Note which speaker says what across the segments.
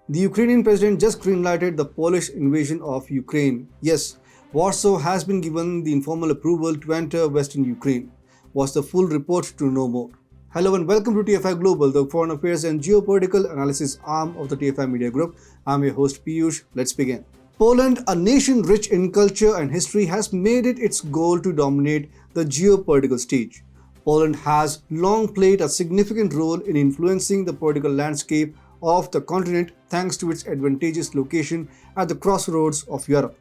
Speaker 1: The Ukrainian president just greenlighted the Polish invasion of Ukraine. Yes, Warsaw has been given the informal approval to enter Western Ukraine. What's the full report to know more? Hello and welcome to TFI Global, the foreign affairs and geopolitical analysis arm of the TFI Media Group. I'm your host Piyush. Let's begin. Poland, a nation rich in culture and history, has made it its goal to dominate the geopolitical stage. Poland has long played a significant role in influencing the political landscape of the continent thanks to its advantageous location at the crossroads of Europe.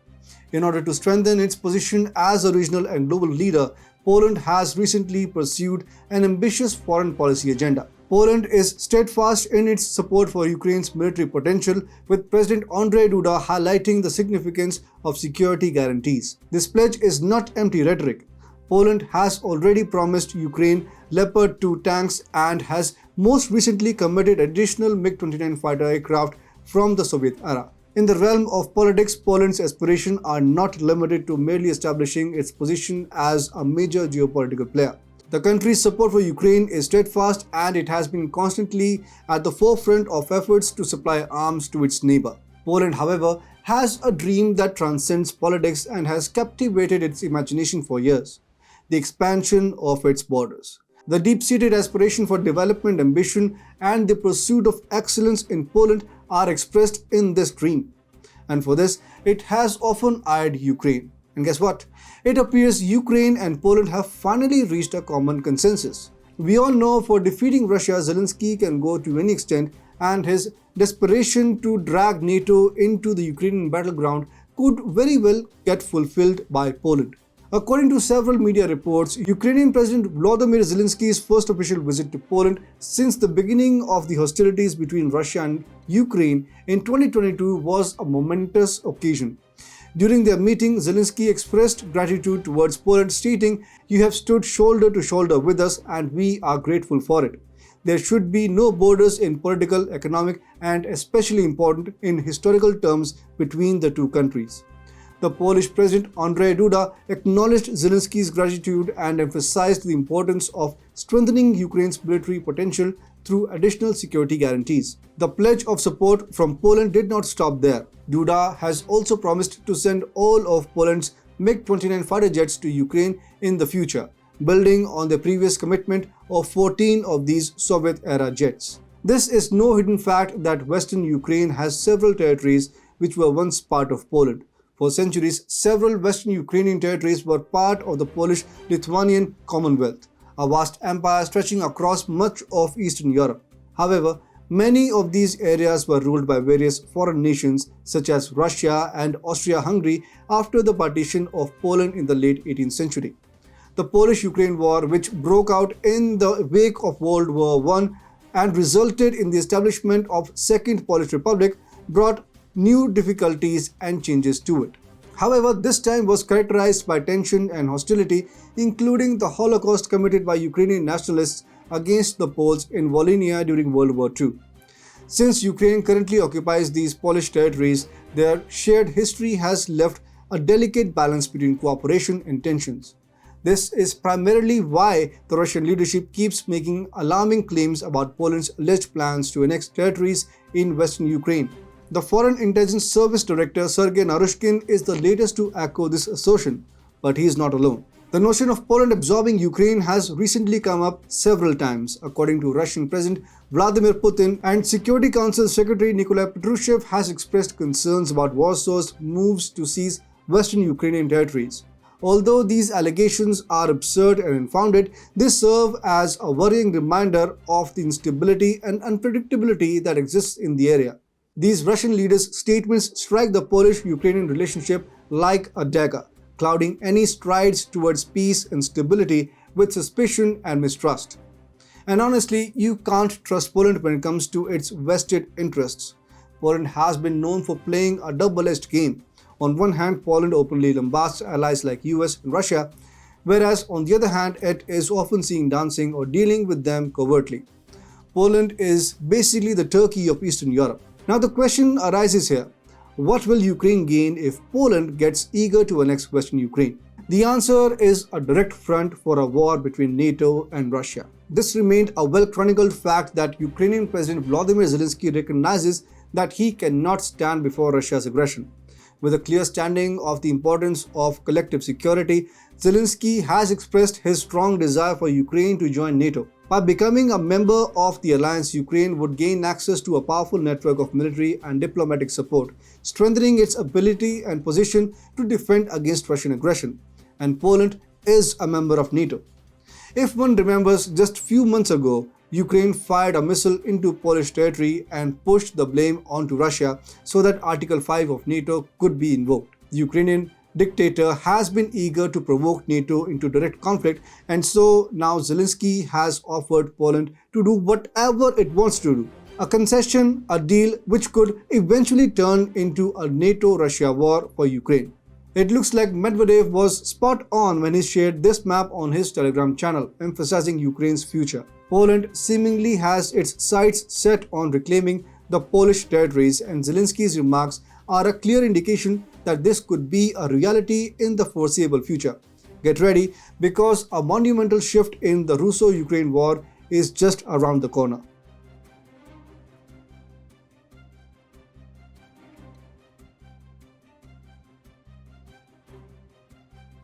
Speaker 1: In order to strengthen its position as a regional and global leader, Poland has recently pursued an ambitious foreign policy agenda. Poland is steadfast in its support for Ukraine's military potential, with President Andrzej Duda highlighting the significance of security guarantees. This pledge is not empty rhetoric. Poland has already promised Ukraine Leopard 2 tanks and has most recently committed additional MiG-29 fighter aircraft from the Soviet era. In the realm of politics, Poland's aspirations are not limited to merely establishing its position as a major geopolitical player. The country's support for Ukraine is steadfast and it has been constantly at the forefront of efforts to supply arms to its neighbor. Poland, however, has a dream that transcends politics and has captivated its imagination for years: the expansion of its borders. The deep-seated aspiration for development ambition and the pursuit of excellence in Poland are expressed in this dream. And for this, it has often eyed Ukraine. And guess what? It appears Ukraine and Poland have finally reached a common consensus. We all know for defeating Russia, Zelensky can go to any extent, and his desperation to drag NATO into the Ukrainian battleground could very well get fulfilled by Poland. According to several media reports, Ukrainian President Volodymyr Zelensky's first official visit to Poland since the beginning of the hostilities between Russia and Ukraine in 2022 was a momentous occasion. During their meeting, Zelensky expressed gratitude towards Poland, stating, "You have stood shoulder to shoulder with us and we are grateful for it. There should be no borders in political, economic, and especially important in historical terms between the two countries." The Polish President Andrzej Duda acknowledged Zelensky's gratitude and emphasized the importance of strengthening Ukraine's military potential through additional security guarantees. The pledge of support from Poland did not stop there. Duda has also promised to send all of Poland's MiG-29 fighter jets to Ukraine in the future, building on the previous commitment of 14 of these Soviet-era jets. This is no hidden fact that Western Ukraine has several territories which were once part of Poland. For centuries, several Western Ukrainian territories were part of the Polish-Lithuanian Commonwealth, a vast empire stretching across much of Eastern Europe. However, many of these areas were ruled by various foreign nations such as Russia and Austria-Hungary after the partition of Poland in the late 18th century. The Polish-Ukraine War, which broke out in the wake of World War I and resulted in the establishment of Second Polish Republic, brought new difficulties and changes to it. However, this time was characterized by tension and hostility, including the Holocaust committed by Ukrainian nationalists against the Poles in Volhynia during World War II. Since Ukraine currently occupies these Polish territories, their shared history has left a delicate balance between cooperation and tensions. This is primarily why the Russian leadership keeps making alarming claims about Poland's alleged plans to annex territories in western Ukraine. The Foreign Intelligence Service Director Sergei Naryshkin is the latest to echo this assertion, but he is not alone. The notion of Poland absorbing Ukraine has recently come up several times, according to Russian President Vladimir Putin, and Security Council Secretary Nikolai Patrushev has expressed concerns about Warsaw's moves to seize western Ukrainian territories. Although these allegations are absurd and unfounded, they serve as a worrying reminder of the instability and unpredictability that exists in the area. These Russian leaders' statements strike the Polish-Ukrainian relationship like a dagger, clouding any strides towards peace and stability with suspicion and mistrust. And honestly, you can't trust Poland when it comes to its vested interests. Poland has been known for playing a double-edged game. On one hand, Poland openly lambasts allies like US and Russia, whereas on the other hand, it is often seen dancing or dealing with them covertly. Poland is basically the Turkey of Eastern Europe. Now the question arises here: what will Ukraine gain if Poland gets eager to annex Western Ukraine? The answer is a direct front for a war between NATO and Russia. This remained a well-chronicled fact that Ukrainian President Volodymyr Zelensky recognizes that he cannot stand before Russia's aggression. With a clear standing of the importance of collective security, Zelensky has expressed his strong desire for Ukraine to join NATO. By becoming a member of the alliance, Ukraine would gain access to a powerful network of military and diplomatic support, strengthening its ability and position to defend against Russian aggression. And Poland is a member of NATO. If one remembers, just few months ago, Ukraine fired a missile into Polish territory and pushed the blame onto Russia so that Article 5 of NATO could be invoked. The Ukrainian dictator has been eager to provoke NATO into direct conflict, and so now Zelensky has offered Poland to do whatever it wants to do. A concession, a deal which could eventually turn into a NATO-Russia war for Ukraine. It looks like Medvedev was spot on when he shared this map on his Telegram channel, emphasizing Ukraine's future. Poland seemingly has its sights set on reclaiming the Polish territories, and Zelensky's remarks are a clear indication that this could be a reality in the foreseeable future. Get ready, because a monumental shift in the Russo-Ukraine war is just around the corner.